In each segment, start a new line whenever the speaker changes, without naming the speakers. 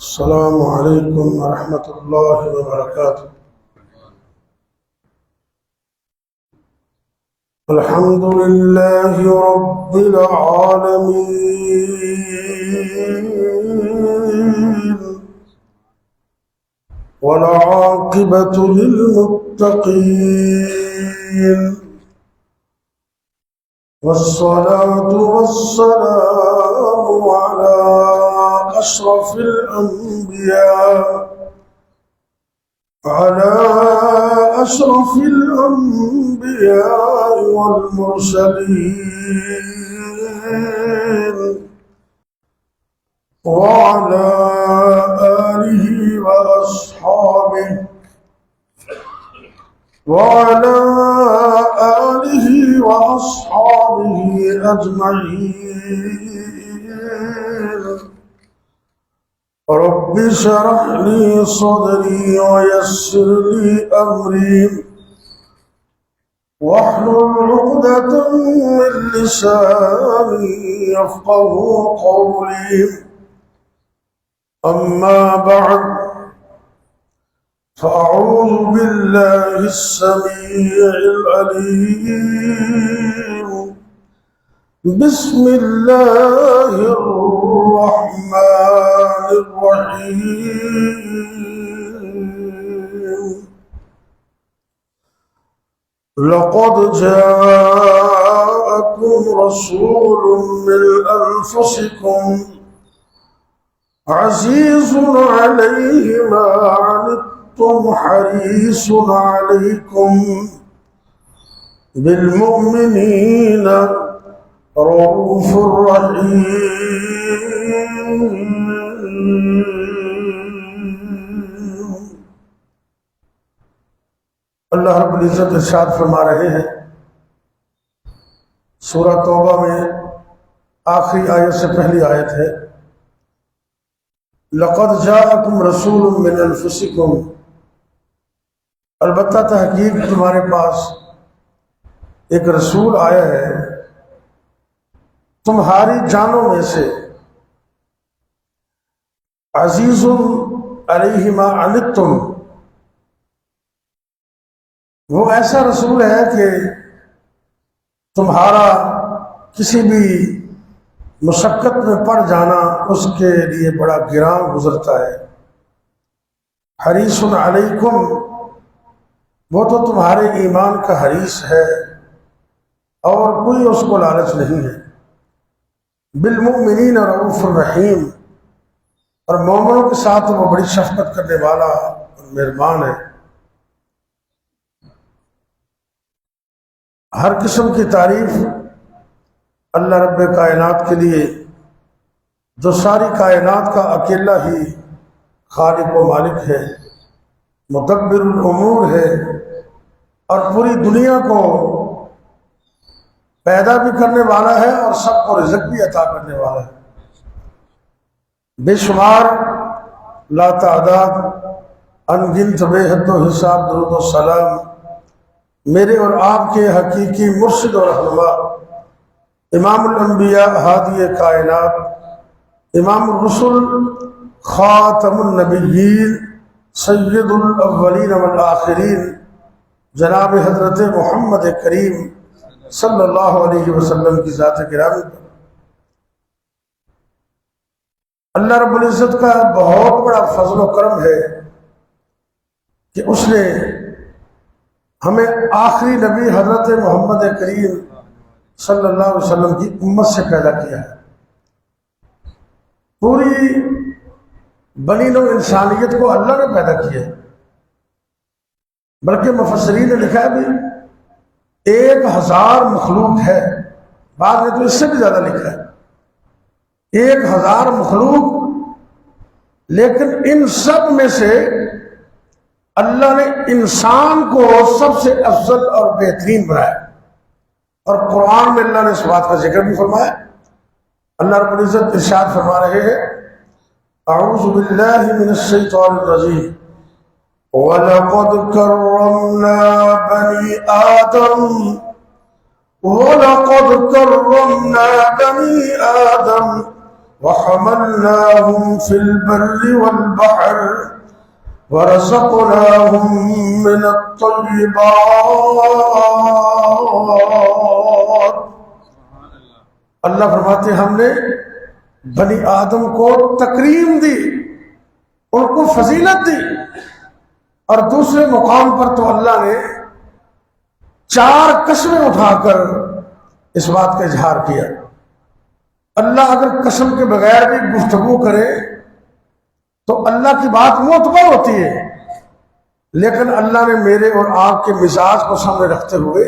السلام علیکم ورحمۃ اللہ وبرکاتہ۔ الحمد للہ رب العالمین والعاقبۃ للمتقین والصلاة والسلام على أشرف الأنبياء والمرسلين وعلى آله وأصحابه أجمعين۔ رب اشرح لي صدري ويسر لي أمري واحلل عقدة من لساني يفقهوا قولي، أما بعد فأعوذ بالله السميع العليم بسم الله الرحمن الرحيم۔ لقد جاءكم رسول من أنفسكم عزيز عليه ما عنتم حريص عليكم بالمؤمنين رؤوف رحيم۔ اللہ رب العزت ارشاد فرما رہے ہیں سورہ توبہ میں آخری آیت سے پہلی آیت ہے، لقد جاءکم رسول من انفسکم، البتہ تحقیق تمہارے پاس ایک رسول آیا ہے تمہاری جانوں میں سے، عزیز علیہ ما عنتم، وہ ایسا رسول ہے کہ تمہارا کسی بھی مشقت میں پڑ جانا اس کے لیے بڑا گراں گزرتا ہے۔ حریص علیکم، وہ تو تمہارے ایمان کا حریص ہے اور کوئی اس کو لالچ نہیں ہے۔ بالمؤمنین رؤوف الرحیم، اور مومنوں کے ساتھ وہ بڑی شفقت کرنے والا اور مہربان ہے۔ ہر قسم کی تعریف اللہ رب کائنات کے لیے، جو ساری کائنات کا اکیلا ہی خالق و مالک ہے، مدبر الامور ہے، اور پوری دنیا کو پیدا بھی کرنے والا ہے اور سب کو رزق بھی عطا کرنے والا ہے۔ بے شمار لا تعداد انگنت بے حد و حساب درود و سلام میرے اور آپ کے حقیقی مرشد اور رہنما امام الانبیاء ہادی کائنات، امام الرسل، خاتم النبیین، سید الاولین والآخرین، جناب حضرت محمد کریم صلی اللہ علیہ وسلم کی ذات گرامی پر اللہ رب العزت کا بہت بڑا فضل و کرم ہے کہ اس نے ہمیں آخری نبی حضرت محمد کریم صلی اللہ علیہ وسلم کی امت سے پیدا کیا ہے۔ پوری بنی نوع انسانیت کو اللہ نے پیدا کیا ہے، بلکہ مفسرین نے لکھا ہے بھی 1000 مخلوق ہے، بعد میں تو اس سے بھی زیادہ لکھا ہے 1000 مخلوق، لیکن ان سب میں سے اللہ نے انسان کو سب سے افضل اور بہترین بنایا، اور قرآن میں اللہ نے اس بات کا ذکر بھی فرمایا۔ اللہ رب العزت ارشاد فرما رہے ہیں، اعوذ باللہ من الشیطان الرجیم، وَلَقَدْ كَرَّمْنَا بَنِي آدَمَ وَلَقَدْ كَرَّمْنَا بَنِي آدَمَ وَحَمَلْنَاهُمْ فِي الْبَرِّ وَالْبَحْرِ وَرَزَقْنَاهُمْ مِنَ الطَّيِّبَاتِ۔ اللہ فرماتے ہیں ہم نے بنی آدم کو تکریم دی، ان کو فضیلت دی، اور دوسرے مقام پر تو اللہ نے 4 قسمیں اٹھا کر اس بات کا اظہار کیا۔ اللہ اگر قسم کے بغیر بھی گفتگو کرے تو اللہ کی بات معتبر ہوتی ہے، لیکن اللہ نے میرے اور آپ کے مزاج کو سامنے رکھتے ہوئے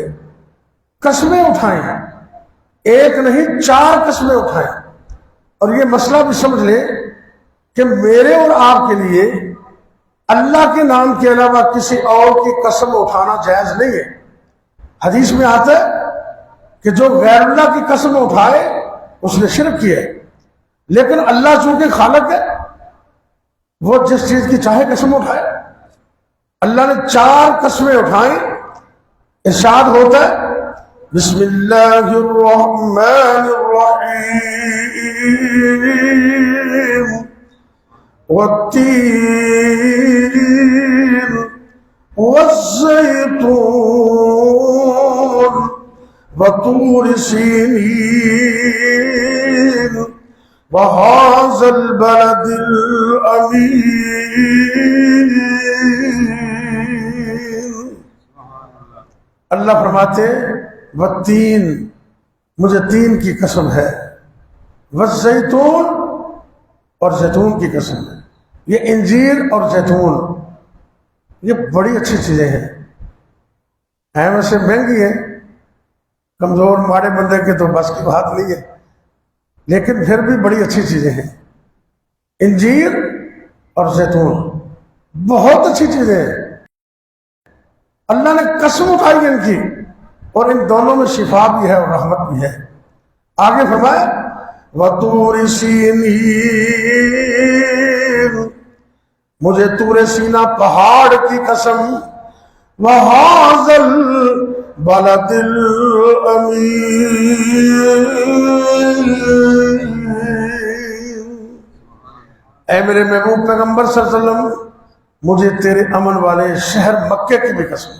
قسمیں اٹھائیں، ایک نہیں 4 قسمیں اٹھائیں۔ اور یہ مسئلہ بھی سمجھ لیں کہ میرے اور آپ کے لیے اللہ کے نام کے علاوہ کسی اور کی قسم اٹھانا جائز نہیں ہے۔ حدیث میں آتا ہے کہ جو غیر اللہ کی قسم اٹھائے اس نے شرک کیا ہے، لیکن اللہ چونکہ خالق ہے وہ جس چیز کی چاہے قسم اٹھائے۔ اللہ نے 4 قسمیں اٹھائیں، ارشاد ہوتا ہے بسم اللہ الرحمن الرحیم والتین والزیتون وطور سینین وهذا البلد الامین۔ اللہ فرماتے والتین، مجھے تین کی قسم ہے، والزیتون، اور زیتون کی قسم ہے۔ یہ انجیر اور زیتون یہ بڑی اچھی چیزیں ہیں ویسے مہنگی ہیں، کمزور ماڑے بندے کے تو بس کی بات نہیں ہے، لیکن پھر بھی بڑی اچھی چیزیں ہیں۔ انجیر اور زیتون بہت اچھی چیزیں ہیں، اللہ نے قسم اٹھائی ان کی، اور ان دونوں میں شفا بھی ہے اور رحمت بھی ہے۔ آگے فرمایا وَطُورِ سِینِین، مجھے طور سینا پہاڑ کی قسم، وَهَذَا الْبَلَدِ الْأَمِینِ، اے میرے محبوب پیغمبر صلی اللہ علیہ وسلم مجھے تیرے امن والے شہر مکے کی بھی قسم۔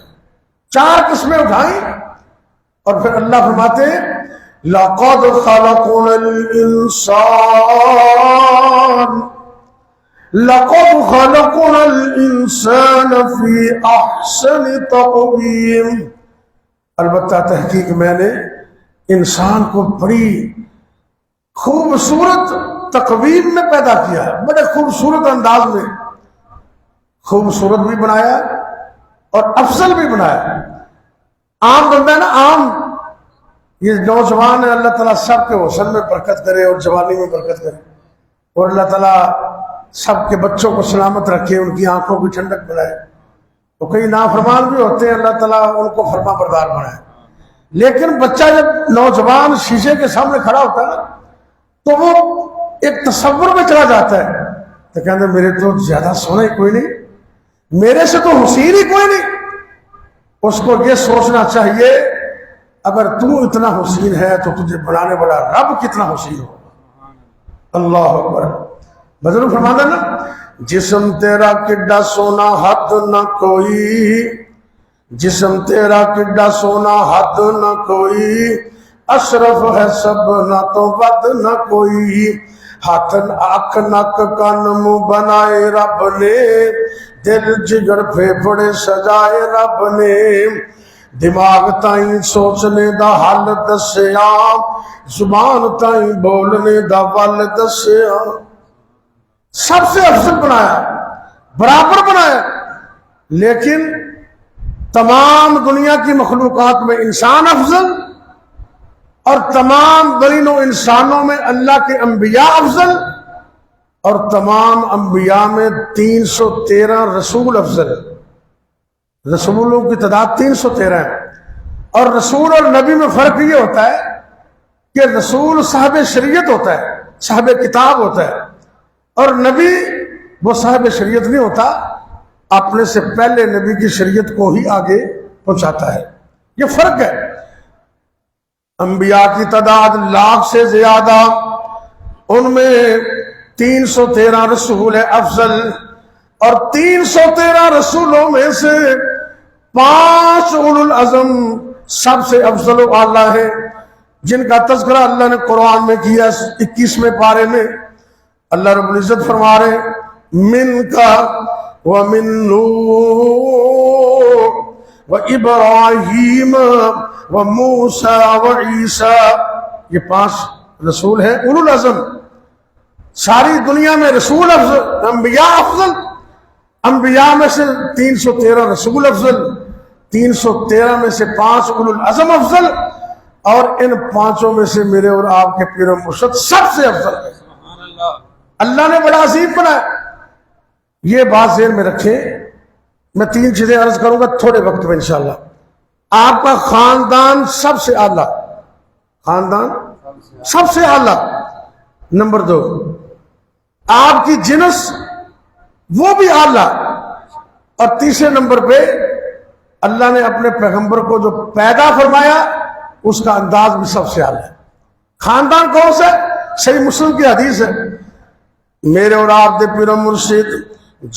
4 قسمیں اٹھائیں، اور پھر اللہ فرماتے ہیں لَقَدْ خَلَقْنَا الْإِنسَانَ لَقَدْ خَلَقْنَا الْإِنسَانَ فِي أَحْسَنِ تَقْوِيمٍ، البتہ تحقیق میں نے انسان کو بڑی خوبصورت تقویم میں پیدا کیا ہے، بڑے خوبصورت انداز میں، خوبصورت بھی بنایا اور افضل بھی بنایا۔ عام بندہ ہے نا، عام یہ نوجوان ہے، اللہ تعالیٰ سب کے حسن میں برکت کرے اور جوانی میں برکت کرے، اور اللہ تعالیٰ سب کے بچوں کو سلامت رکھے، ان کی آنکھوں کی ٹھنڈک بنائے۔ تو کئی نافرمان بھی ہوتے ہیں، اللہ تعالیٰ ان کو فرما بردار بنائے۔ لیکن بچہ جب نوجوان شیشے کے سامنے کھڑا ہوتا ہے نا تو وہ ایک تصور میں چلا جاتا ہے، تو کہتے ہیں میرے تو زیادہ سونا ہی کوئی نہیں، میرے سے تو حسین ہی کوئی نہیں۔ اس کو یہ سوچنا چاہیے اگر تو اتنا حسین ہے تو تجھے بنانے والا رب کتنا حسین ہوگا۔ اللہ اکبر۔ بزرگ فرماتا نا جسم تیرا کڈا سونا حد نہ کوئی، جسم تیرا کڈا سونا حد نہ کوئی، اشرف ہے سب نہ تو بد نہ کوئی، ہاتھ آنکھ نک کان منہ بنائے رب نے، دل جگر پھیپھڑے سجائے رب نے، دماغ تائیں سوچنے دا حل دسیا، زبان تائیں بولنے دا ول دسیا، سب سے افضل بنایا، برابر بنایا۔ لیکن تمام دنیا کی مخلوقات میں انسان افضل، اور تمام برین و انسانوں میں اللہ کے انبیاء افضل، اور تمام انبیاء میں 313 رسول افضل۔ رسولوں کی تعداد 313 ہے، اور رسول اور نبی میں فرق یہ ہوتا ہے کہ رسول صاحب شریعت ہوتا ہے، صاحب کتاب ہوتا ہے، اور نبی وہ صاحب شریعت نہیں ہوتا، اپنے سے پہلے نبی کی شریعت کو ہی آگے پہنچاتا ہے. یہ فرق ہے. انبیاء کی تعداد لاکھ سے زیادہ، ان میں 313 رسول افضل، اور 313 رسولوں میں سے 5 اولو العزم سب سے افضل و اعلیٰ ہے، جن کا تذکرہ اللہ نے قرآن میں کیا. 21ویں پارے میں اللہ رب العزت فرما رہے من کا ومن نوح وابراہیم وموسیٰ وعیسیٰ. یہ 5 رسول ہیں اولو العزم. ساری دنیا میں رسول افضل، انبیاء افضل. انبیاء میں سے 313 رسول افضل، 313 میں سے 5 اولو العزم افضل، اور ان 5 میں سے میرے اور آپ کے پیر و مرشد سب سے افضل ہے. اللہ نے بڑا عظیم بنایا. یہ بات ذہن میں رکھیں. میں 3 چیزیں عرض کروں گا تھوڑے وقت میں انشاءاللہ. آپ کا خاندان سب سے اعلیٰ، خاندان سب سے اعلیٰ. نمبر 2، آپ کی جنس وہ بھی اعلیٰ. اور تیسرے نمبر پہ اللہ نے اپنے پیغمبر کو جو پیدا فرمایا اس کا انداز بھی سب سے اعلیٰ ہے. خاندان کون سا؟ صحیح مسلم کی حدیث ہے، میرے اور آپ دے پیر و مرشد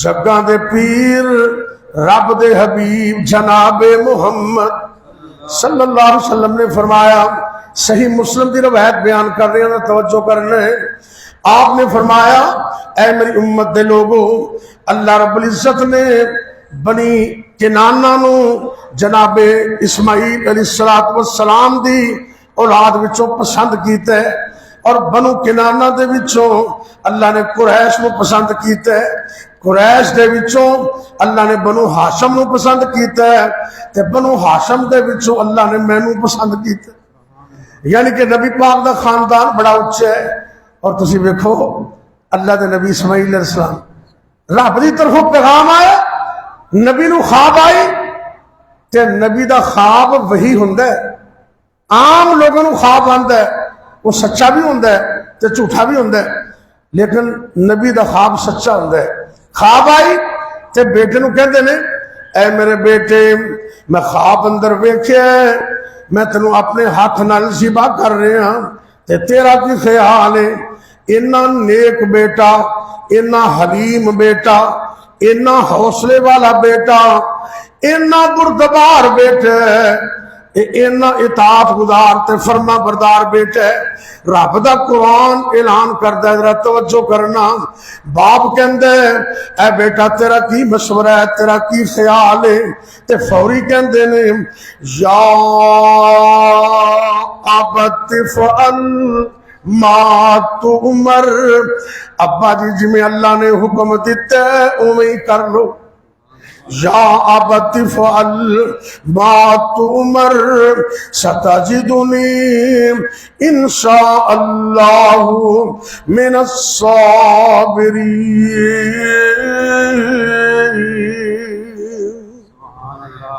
جگاں دے پیر رب دے حبیب جناب محمد صلی اللہ علیہ وسلم نے فرمایا. صحیح مسلم کی روایت بیان کر رہے ہیں، توجہ کرنا ہے. آپ نے فرمایا اے میری امت دے لوگوں، اللہ رب العزت نے بنی کنانہ نو جناب اسماعیل علیہ السلام دی اولاد وچوں پسند کیتا ہے، اور بنو کنانہ دے وچوں اللہ نے قریش نو پسند کیتا ہے، قریش دے وچوں اللہ نے بنو ہاشم نو پسند کیتا ہے، تے بنو ہاشم دے وچوں اللہ نے مینوں پسند کیتا ہے. یعنی کہ نبی پاک دا خاندان بڑا اچھا ہے. اور تسی ویکھو اللہ دے نبی اسماعیل علیہ السلام رب دی طرفوں پیغام آیا، نبی نو خواب آئی، تے نبی دا خواب وہی ہوندا ہے. عام لوگوں نو خواب آندا ہے، وہ سچا بھی ہوندا ہے تے جھوٹا بھی ہوندا ہے، لیکن نبی دا خواب سچا ہوندا ہے. خواب آئی تے بیٹے نو کہندے نے اے میرے بیٹے میں خواب اندر ویکھیا ہے، میں تینوں اپنے ہاتھ نال ذبح کر رہے ہاں، تے تیرا کی خیال ہے؟ اتنا نیک بیٹا، اتنا حلیم بیٹا، اتنا حوصلے والا بیٹا، اتنا بردبار بیٹا، اتنا اطاعت گزار تے فرما بردار بیٹا ہے. رب دا قرآن اعلان کردا ہے، ذرا توجہ کرنا. باپ کہندا ہے اے بیٹا تیرا کی مشورہ ہے، تیرا کی خیال ہے؟ تے فوری کہندے نے یا ابت فعل ما تؤمر. ابا جی جی میں اللہ نے حکم دیتا ہے اویں ہی کر لو. یا ابت فعل ما تؤمر ستجدنی انشاء اللہ من الصابرین.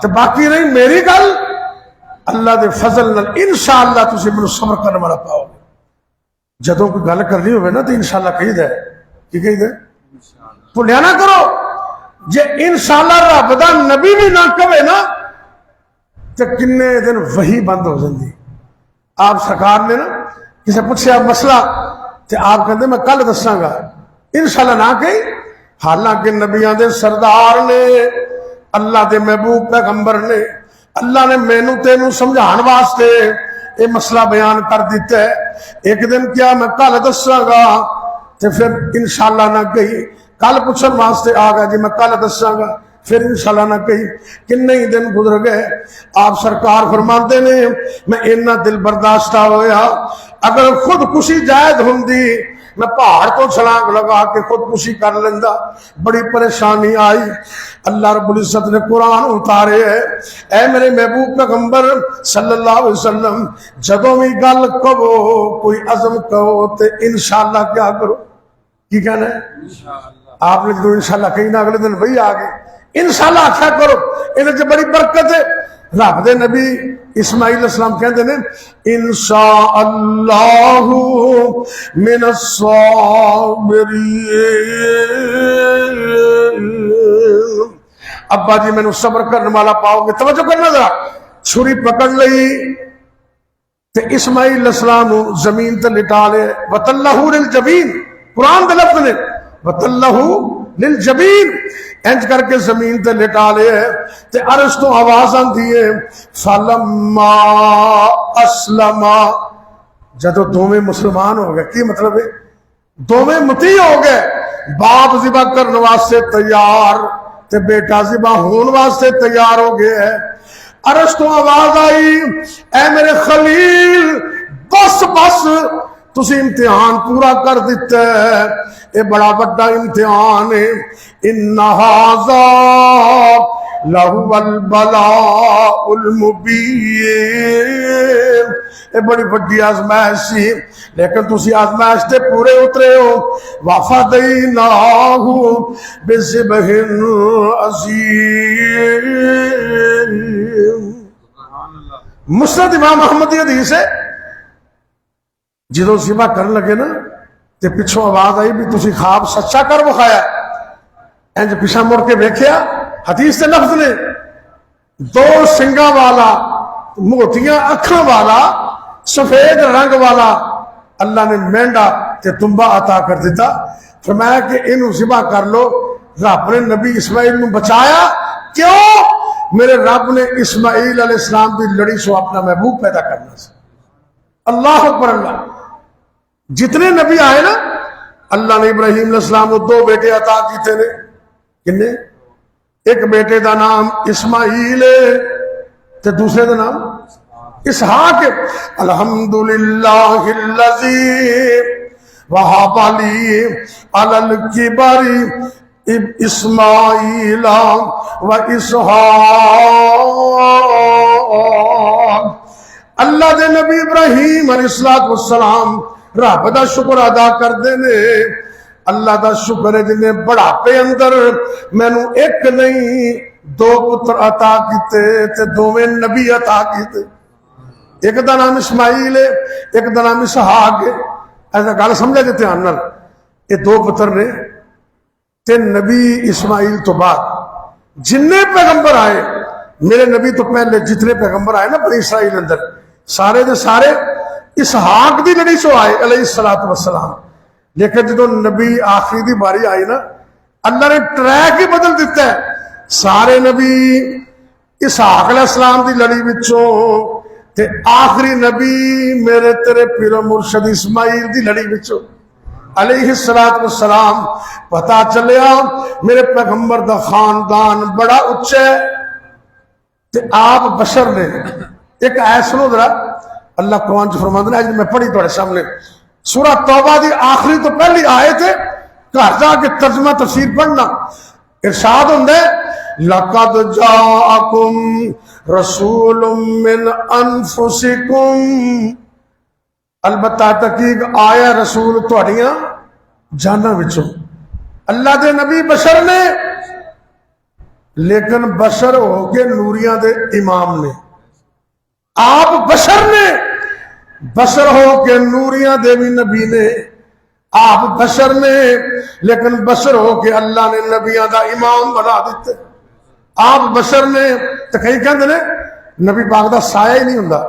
تو باقی نہیں میری گل، اللہ دے فضل نال انشاءاللہ تسی مینوں صبر کرنے والا پاؤ گے. جدوں کوئی گل کرنی ہوئے نا تو انشاءاللہ کہی دے. کی کہی دے؟ بھولیا نہ کرو. جے انشاءاللہ رب دا نبی بھی نہ کہے نا تو کنے دن وہی بند ہو جاندی. آپ سرکار نے نا کسی پوچھے آپ مسئلہ تے آپ کہتے میں کل دساں گا، انشاءاللہ نہ کہی. حالانکہ نبیاں دے سردار نے، اللہ دے محبوب پیغمبر نے، اللہ نے مینوں تینوں سمجھان واسطے یہ مسئلہ بیان کر دیتا ہے. ایک دن کیا میں کل دساں گا تے پھر انشاءاللہ نہ کہی. کل پوچھن واسطے آ گیا جی میں کل دساں گا، پھر انشاءاللہ نہ کہی. کنے ہی دن گزر گئے. آپ سرکار فرماتے نے میں اتنا دل برداشتہ ہویا، اگر خودکشی جائز ہوندی میں پہاڑ کو چھلانگ لگا کے خودکشی کر لیندا. بڑی پریشانی آئی. اللہ رب العزت نے قرآن اتارے ہے اے میرے محبوب پیغمبر صلی اللہ علیہ وسلم جدوں بھی گل کہو کوئی عزم کہو تے انشاءاللہ کیا کرو. کی کہنا ہے؟ آپ نے جو انشاءاللہ کہیں نہ اگلے دن وہی آگے انشاءاللہ آخیا کرو. یہ بڑی برکت ہے. رب دے نبی اسماعیل علیہ السلام کہتے ہیں انشاءاللہ من الصابرین. ابا جی مینوں صبر کرنے والا پاؤ گے. توجہ کرنا ذرا. چھری پکڑ لئی تے اسماعیل علیہ السلام نو زمین تے لٹا لے. وَتَلَّهُ لِلْجَبِينِ قرآن دے لفظ نے وَتَلَّهُ لِلْجَبِينِ انج کر کے زمین تے لٹا لے. تے عرش تو آواز آندی ہے فَلَمَّا أَسْلَمَا جدو دوویں مسلمان ہو گئے. کی مطلب ہے؟ دوویں مطیع ہو گئے. باپ ذبح کرنے واسطے تیار تے بیٹا ذبح ہون واسطے تیار ہو گئے ہے. عرش تو آواز آئی اے میرے خلیل بس بس تسی امتحان پورا کر دیتا ہے. اے بڑا بڑا امتحان ہے. ان ھذا لہو البلاء المبین. اے بڑی بڑی آزمائش سی لیکن تسی آزمائش تے پورے اترے ہو. وَفَدَيْنَاهُ بِذِبْحٍ عَظِيمٍ. مسند امام احمد کی حدیث ہے جدو ذبح کرن لگے نا تے پچھوں آواز آئی بھی تسی خواب سچا کر بخایا. انج پیچھا مڑ کے ویکھیا حدیث کے لفظ نے دو سنگاں والا موٹیاں اکھاں والا سفید رنگ والا اللہ نے مینڈا تے تنبا عطا کر دیتا. فرمایا کہ انہوں ذبح کر لو. رب نے نبی اسماعیل نو بچایا. کیوں؟ میرے رب نے اسماعیل علیہ السلام کی لڑی سو اپنا محبوب پیدا کرنا سے. اللہ اکبر. اللہ جتنے نبی آئے نا اللہ نے ابراہیم علیہ السلام کو دو بیٹے عطا کیتے نے. کنے؟ ایک بیٹے دا نام اسماعیل تے دوسرے دا نام اسحاق. الحمدللہ الذی وہب لی علی الکبر اسماعیل و اسحاق. اللہ دے نبی ابراہیم علیہ السلام رب دا شکر ادا کردے نے. اللہ دا شکر ہے جنہیں بڑھاپے اندر مینوں ایک نہیں دو پتر عطا کیتے تے دوویں نبی عطا کیتے. ایک دا نام اسماعیل ہے ایک دا نام اسحاق ہے. ایسا گل سمجھا جی دھیان نال. یہ دو پتر نے تے نبی اسماعیل تو بعد جننے پیغمبر آئے میرے نبی تو پہلے جتنے پیغمبر آئے نا بنی اسرائیل اندر سارے دے سارے اسحاق دی لڑی سو آئے علیہ السلام. لیکن جدو نبی آخری دی باری آئی نا اللہ نے ٹریک ہی بدل دیتا ہے. سارے نبی اسحاق علیہ السلام دی لڑی وچوں تے آخری نبی میرے تیرے پیر و مرشد اسماعیل دی لڑی وچوں علیہ السلام. پتا چلیا میرے پیغمبر دا خاندان بڑا اچھا ہے تے آپ بشر نے. ایک آیت سنو ذرا اللہ قرآن جو فرماتا ہے میں پڑھی تھوڑے سامنے سورہ توبہ دی آخری تو پہلی آیت ہے. گھر جا کے ترجمہ تفسیر پڑھنا. ارشاد ہوندا ہے لقد جاءکم رسول من انفسکم. البتہ تحقیق آیا رسول تہاڈیاں جاناں وچوں. اللہ دے نبی بشر نے لیکن بشر ہو کے نوریاں دے امام نے. آپ بشر نے بشر ہو کے نوریاں دے بھی نبی نے. آپ بشر نے لیکن بشر ہو کے اللہ نے نبیاں دا امام بنا دیتے. آپ بشر نے تو کئی کہندے نے نبی پاک دا سایہ ہی نہیں ہوندا.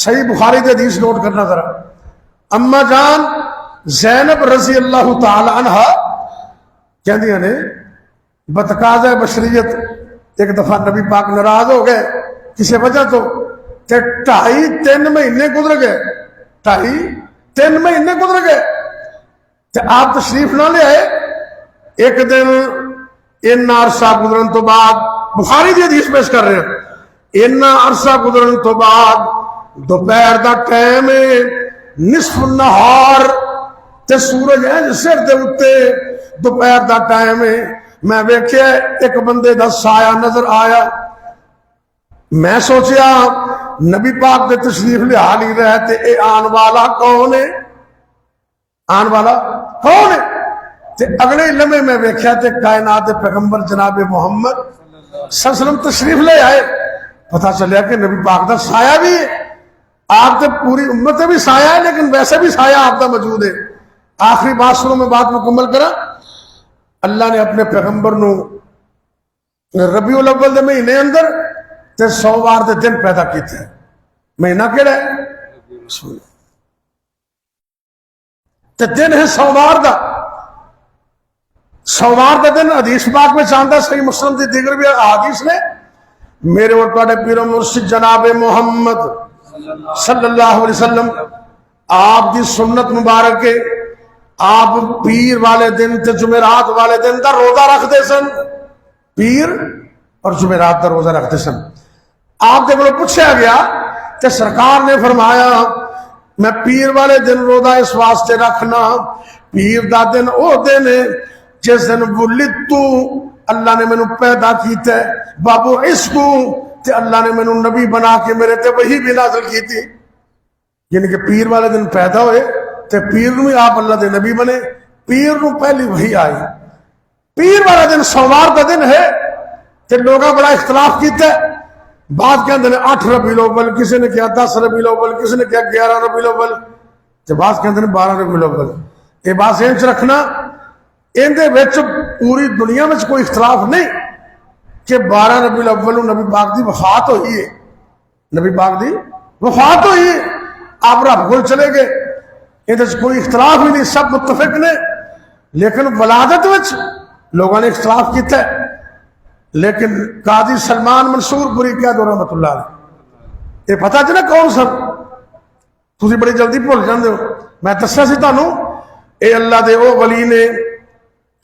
صحیح بخاری دے حدیث نوٹ کرنا ذرا. اما جان زینب رضی اللہ تعالی عنہ کہندیاں نے بتقاضۂ بشریت ایک دفعہ نبی پاک ناراض ہو گئے کسی وجہ تو تے 2.5-3 مہینے گزر گئے. 2.5-3 مہینے گزر گئے تے آپ تشریف نہ لے آئے. ایک دن ان عرصہ گزرن تو بعد بخاری دی حدیث پیش کر رہے ہیں ان عرصہ گزرن تو بعد دوپہر دا ٹائم ہے نصف النہار تے سورج ہے سر دے اوتے دوپہر دا ٹائم ہے. میں ویکھیا ایک بندے دا سایہ نظر آیا. میں سوچیا نبی پاک دے تشریف لیا نہیں رہے تے اے آن والا کون ہے. آن والا کون ہے تے اگلے لمحے میں ویکھیا تے کائنات پیغمبر جناب محمد صلی اللہ علیہ وسلم تشریف لے آئے. پتہ چلیا کہ نبی پاک دا سایہ بھی ہے. آپ تے پوری امت بھی سایہ ہے لیکن ویسے بھی سایہ آپ دا موجود ہے. آخری بات سنو میں بات مکمل کرا. اللہ نے اپنے پیغمبر نو ربیع الاول دے مہینے اندر تے سوموار دے دن پیدا کیتے ہیں. مہینہ کیڑا ہے؟ تے دن ہے سوموار دا. سوموار دا دن حدیث پاک میں چاہتا صحیح مسلم دی دیگر بھی حدیث نے میرے اور تواڈے پیر و مرشد جناب محمد صلی اللہ علیہ وسلم آپ دی سنت مبارک کے آپ پیر والے دن تے جمعرات والے دن دا روزہ رکھتے سن. پیر اور جمعرات دا روزہ رکھتے سن. آپ دے کو پوچھا گیا تے سرکار نے فرمایا میں پیر والے دن روزہ اس واسطے رکھنا پیر دا دن او دن ہے جس دن ولدتو اللہ نے مینوں پیدا کیتا ہے بابو عشقو تے اللہ نے مینوں نبی بنا کے میرے تے وحی بھی نازل کی تھی. یعنی کہ پیر والے دن پیدا ہوئے تے پیر نو آپ اللہ دے نبی بنے. پیر نو پہلی وحی آئی. پیر والا دن سوموار کا دن ہے تے لوگاں بڑا اختلاف کیتا ہے. بعد کہندے نے 8 ربیع الاول, کسی نے کیا 10 ربیع الاول, کسی نے کیا 11 ربیع الاول, تے بعد کہندے نے 12 ربیع الاول. یہ بات سمجھ رکھنا اندے وچ پوری دنیا میں کوئی اختلاف نہیں کہ 12 ربیع الاول نبی پاک دی وفات ہوئی ہے. نبی پاک دی وفات ہوئی ہے. آپ رب کو چلے گئے, اندے کوئی اختلاف ہی نہیں, سب متفق نے. لیکن ولادت وچ لوگوں نے اختلاف کیتا ہے. لیکن قاضی سلمان منصور پوری کیا دو رحمت اللہ علیہ یہ پتہ چلا کون سن؟ تسی بڑی جلدی بھول جاندے ہو. میں دسیا سی تانوں اے اللہ دے او ولی نے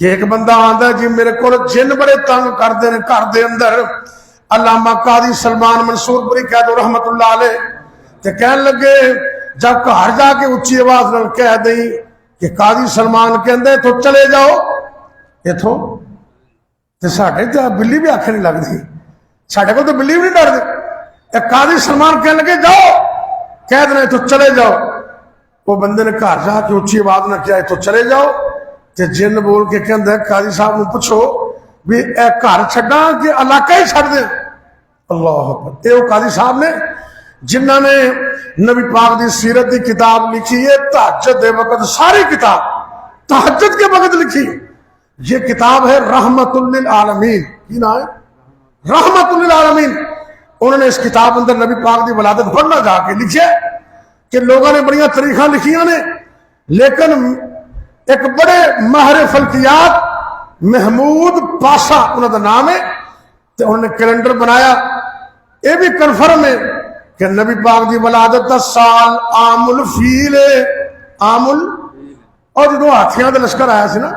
کہ ایک بندہ آندا جی میرے کول جن بڑے تنگ کردے نے گھر دے اندر. علامہ قاضی سلمان منصور پوری کیا دو رحمت اللہ علیہ تے کہن لگے جب گھر جا کے اچھی آواز نال کہہ دیں کہ قاضی سلمان کہندے تو چلے جاؤ ایتھوں تے ساڈے تے بلی بھی آنکھ نہیں لگدی, ساڈے کول تے بلی بھی نہیں ڈردی. قاضی سلمان کہنے لگے جاؤ, کہہ دینا تو چلے جاؤ. وہ بندے نے گھر جا کے اچھی آواز نہ کیا تو چلے جاؤ تے جن بول کے کہندا قاضی صاحب نو پوچھو بھی اے گھر چھڈاں کہ علاقہ ہی چھڈ دیں. اللہ اکبر. اے وہ قاضی صاحب نے جنہاں نے نبی پاک دی سیرت دی کتاب لکھی ہے تہجد دے وقت, ساری کتاب تہجد کے وقت لکھی. یہ کتاب ہے رحمت للعالمین. کی نام ہے؟ رحمت للعالمین. انہوں نے اس کتاب اندر نبی پاک دی ولادت پڑھنا جا کے لکھے کہ لوگوں نے بڑیاں تاریخاں لکھیاں نے, لیکن ایک بڑے ماہر فلکیات محمود پاشا انہوں کا نام ہے, تو انہوں نے کیلنڈر بنایا. یہ بھی کنفرم ہے کہ نبی پاک دی ولادت دا سال عام الفیل ہے. عام اور جدو ہاتھیاں دا لشکر آیا سی نا,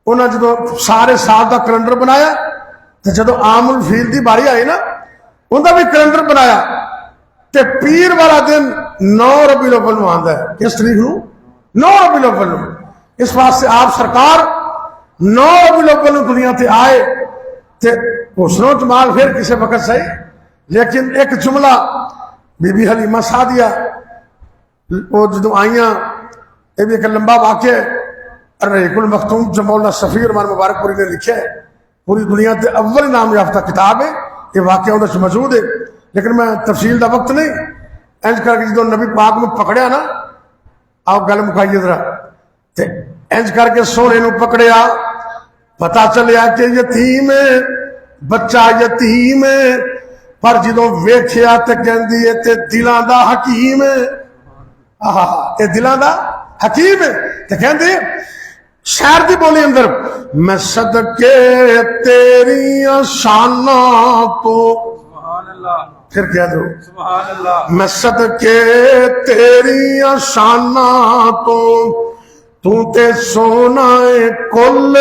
انہوں نے جدو سارے سال دا کیلنڈر بنایا تو جدو عام الفیل دی باری آئی نا ان کا بھی کیلنڈر بنایا. تے پیر والا دن 9 ربیع الاول نو آندا ہے. کس تاریخ نو؟ 9 ربیع الاول نو. اس واسطے آپ سرکار 9 ربیع الاول نو دنیا تے آئے تے حسن و جمال پھر کسی وقت صحیح. لیکن ایک جملہ بی بی حلیمہ سعدیہ وہ جدو آئیاں, یہ بھی ایک لمبا واقعہ ہے. الرحیق المختوم جو مولانا صفی رحمان مبارک پوری نے لکھا ہے, پوری دنیا تے اول نام یافتہ کتاب ہے. یہ واقعہ اندر موجود ہے لیکن میں تفصیل دا وقت نہیں. انج کر کے جدو نبی پاک میں پکڑیا نا, آپ گل مکائیے ذرا, تے انج کر کے سونے نو پکڑیا, پتا چلیا کہ یتیم ہے, بچہ یتیم ہے, پر جدو ویکھیا تے کہندی ہے تے دلاں دا حکیم ہے. اے دلاں دا حکیم ہے. تے کہندی شہر دی بولی اندر میں صدقے تیریاں شاناں تو, پھر کہہ دو سبحان اللہ, میں صدقے تیریاں شاناں تو تے سونا کل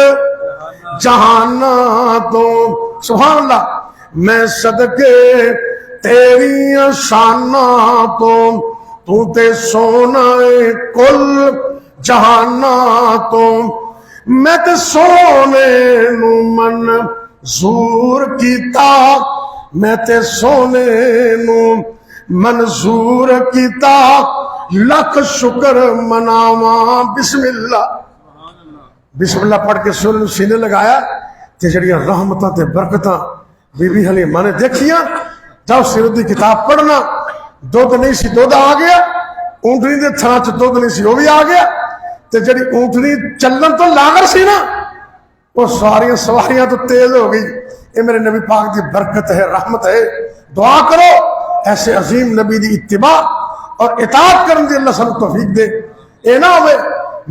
جہانا تو. سبحان اللہ. میں صدقے تیریاں شاناں تو تے سونا کل جہانا تو. میں تے سونے نو منظور کیتا, میں تے سونے نو منظور کیتا, لکھ شکر مناواں بسم اللہ. بسم اللہ پڑھ کے سونے نو سینے لگایا تے جڑیاں رحمتاں تے برکتاں بی بی حلیمہ نے دیکھیاں. جب سیرت دی کتاب پڑھنا, دودھ نہیں سی دودھ آ گیا, اونٹنی دے تھنا چ دودھ نہیں سی وہ بھی آ گیا, تے جڑی اونٹنی چلن تو لاغر سی نا وہ ساریاں سواریاں تو تیز ہو گئی. یہ میرے نبی پاک دی برکت ہے، رحمت ہے. دعا کرو ایسے عظیم نبی دی اتباع اور اطاعت کرن دی اللہ سانو توفیق دے. اے نہ ہوئے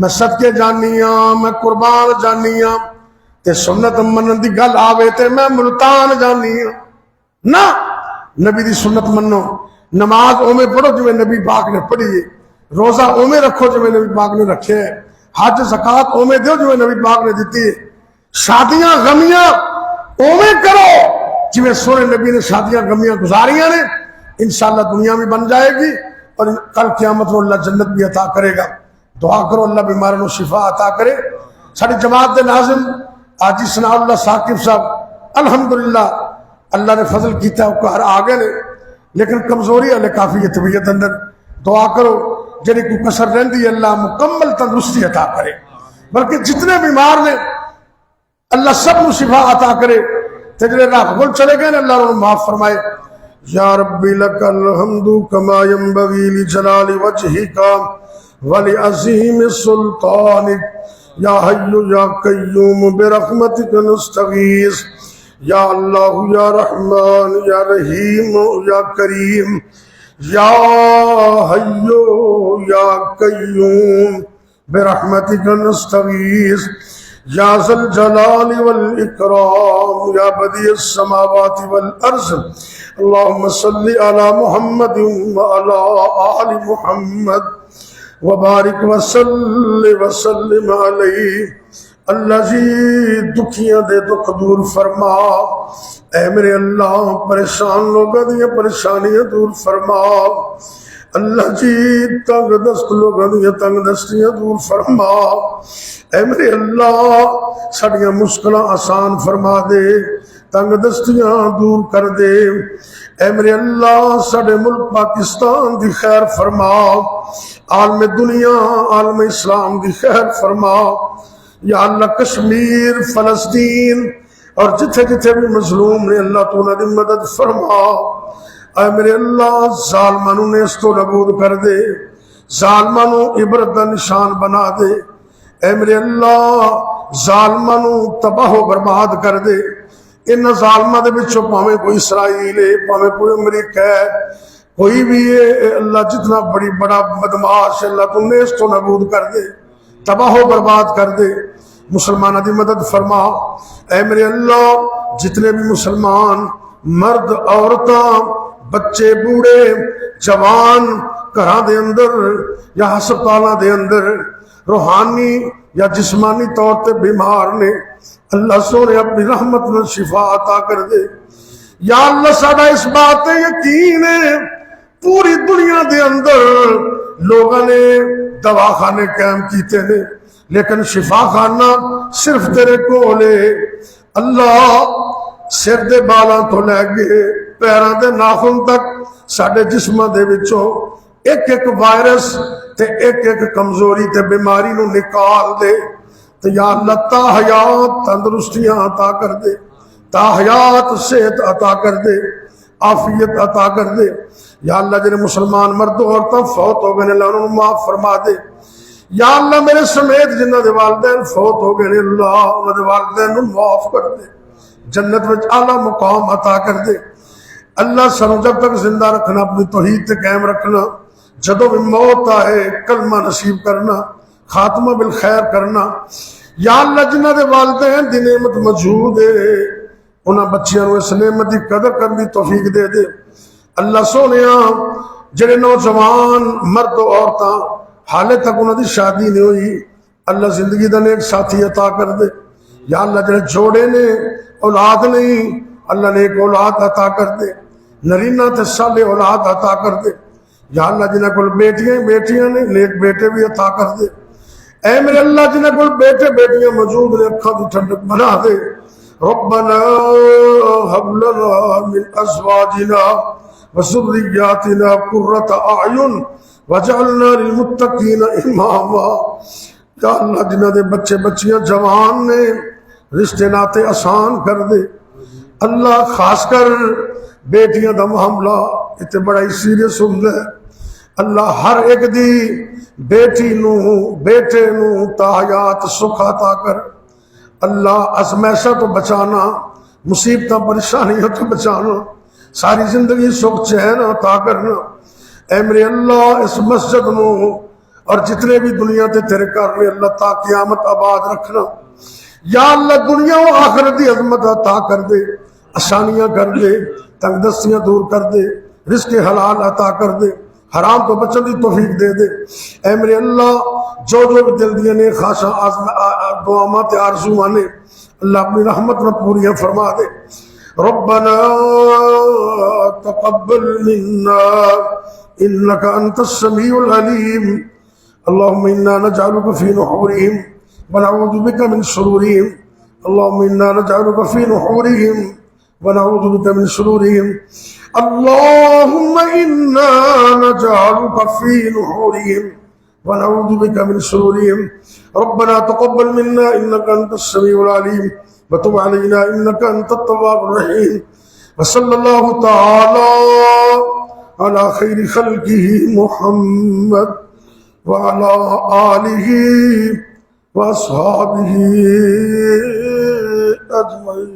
میں صدقے جانی ہاں، میں قربان جانی ہاں تے سنت منن دی گل آوے تے میں ملتان جانی ہاں. نہ، نبی دی سنت منو، نماز اومے پڑھو جو نبی پاک نے پڑھی ہے، روزہ اومے رکھو جو نبی پاک نے رکھے ہے، حج زکات اومے دیو جو نبی پاک نے دیتی ہے، شادیاں غمیاں اومے کرو جو سونے نبی نے شادیاں غمیاں گزاریاں نے. انشاءاللہ دنیا میں بن جائے گی اور کل قیامت میں اللہ جنت بھی عطا کرے گا. دعا کرو اللہ بیماروں کو شفا عطا کرے. ساری جماعت دے ناظم حاجی ثناء اللہ ثاقب صاحب الحمدللہ اللہ نے فضل کیتا ہے، گھر آ گئے نے لیکن کمزوری اللہ کافی ہے طبیعت اندر. دعا کرو جڑی کوئی کسر رہندی ہے اللہ مکمل تندرستی عطا کرے، بلکہ جتنے بیمار نے اللہ سب کو شفا عطا کرے. تے جڑے راہ بھول چلے گئے نے اللہ انہوں معاف فرمائے. یا ربی لک الحمد کما ینبغی لجلال وجہک ولعظیم سلطانک یا حی یا قیوم برحمتک نستغیث. یا اللہ یا رحمان یا رحیم یا کریم یا حی یا قیوم برحمتک نستغیث. یا ذا الجلال والاکرام یا بدیع السماوات والارض. اللہم صلی علی محمد وعلی آل محمد وبارک وسلم علیہ. اللہ جی دکھیاں دے دکھ دور فرما، اے میرے اللہ پریشان لوگوں دیا پریشانیاں دور فرما. اللہ جی تنگ دست لوگوں دیا تنگ دستیاں دور فرما. اے میرے اللہ ساڑیاں مشکلیں آسان فرما دے، تنگ دستیاں دور کر دے. اے میرے اللہ ساڑے ملک پاکستان دی خیر فرما، عالم دنیا عالم اسلام دی خیر فرما. یا اللہ کشمیر فلسطین اور جتھے جتھے بھی مظلوم نے اللہ تو انہاں دی مدد فرما. اے میرے اللہ ظالمانوں نے اس کو نابود کر دے، ظالمانوں عبرت دا نشان بنا دے. اے میرے اللہ ظالمانوں تباہ و برباد کر دے. ان ظالمہ دے بچوں پاویں کوئی اسرائیل ہے، پاویں کوئی امریکہ ہے، کوئی بھی ہے، اے اللہ جتنا بڑی بڑا بدماش ہے اللہ تو نے اس کو نابود کر دے، تباہ و برباد کر دے. مسلمانہ دی مدد فرما. اے میرے اللہ جتنے بھی مسلمان مرد عورتاں بچے بوڑھے جوان گھراں دے اندر یا ہسپتالاں دے اندر روحانی یا جسمانی طور تے بیمار نے اللہ سونے اپنی رحمت میں شفا عطا کر دے. یا اللہ ساڈا اس بات یقین ہے پوری دنیا دے اندر لوگوں نے دواخانے قائم کیتے نے لیکن شفا خانہ صرف تیرے کولے. اللہ سر دے بالاں تو لے کے پیراں دے ناخن تک ساڈے جسماں دے وچوں ایک ایک وائرس تے ایک ایک کمزوری تے بیماری نو نکال دے. تے یا اللہ تا حیات تندرستیاں عطا کر دے، تا حیات صحت عطا کر دے، عافیت عطا کر دے. یا اللہ جنہیں مسلمان مرد و عورتاں فوت ہو گئے اللہ انہوں معاف فرما دے. یا اللہ میرے سمیت جنہ دے والدین فوت ہو گئے اللہ انہوں دے والدین نو معاف کر دے، جنت میں اعلیٰ مقام عطا کر دے. اللہ سنو جب تک زندہ رکھنا، اپنی توحید تے قائم رکھنا، جدو بھی موت آئے کلمہ نصیب کرنا، خاتمہ بالخیر کرنا. یا اللہ جنہ دے والدین دی نعمت موجود ہے انہاں بچیاں نو اس نعمت دی قدر کرنے دی توفیق دے دے. اللہ سونیاں جڑے نوجوان مرد و عورتاں حالے تک انہاں دی شادی نہیں ہوئی اللہ زندگی دا نیک ساتھی عطا کر دے. یا اللہ جڑے جوڑے نے اولاد نہیں اللہ نے ایک اولاد عطا کر دے، نرینہ تے صالح اولاد عطا کر دے. یا اللہ جنہیں کل بیٹیاں نے نیک بیٹے بھی عطا کر دے. اے میرے اللہ جنہیں کل بیٹے بیٹیاں موجود نے اکھاں دی ٹھنڈک بنا دے. ربنا هب لنا من ازواجنا وذرياتنا قرة اعین وجعلنا للمتقین اماما. یا اللہ جنہ دے بچے بچیاں جوان نے رشتے ناتے آسان کر دے. اللہ خاص کر بیٹیاں دا معاملہ اتنے بڑا ہی سیریس ہوندا ہے. اللہ ہر ایک دی بیٹی نو بیٹے نو تا حیات سکھ عطا کر. اللہ ازمائشاں تو بچانا، مصیبتیں پریشانیوں تو بچانا، ساری زندگی سکھ چین عطا کرنا۔ اے میرے اللہ اس مسجد نو اور جتنے بھی دنیا تے تیرے گھر نے اللہ تا قیامت آباد رکھنا۔ یا اللہ دنیا و آخرت دی عظمت عطا کر دے، آسانیاں کر دے، تنگ دستیاں دور کر دے، رزق حلال عطا کر دے، حرام تو بچن دی توفیق دے دے۔ اے میرے اللہ جو بھی دل دیا نے خاصا دعاواں تے آرزواں نے اللہ اپنی رحمت میں پوریاں فرما دے۔ ربنا تقبل منا انك انت السميع العليم اللهم انا نجعلك في نحورهم ونعوذ بك من شرورهم اللهم انا نجعلك في نحورهم ونعوذ بك من شرورهم اللهم انا نجعلك في نحورهم ونعوذ بك من شرورهم ربنا تقبل منا انك انت السميع العليم وتب علينا انك انت التواب الرحيم وصلى الله تعالى على خير خلقه محمد وعلى آله وأصحابه أجمعين۔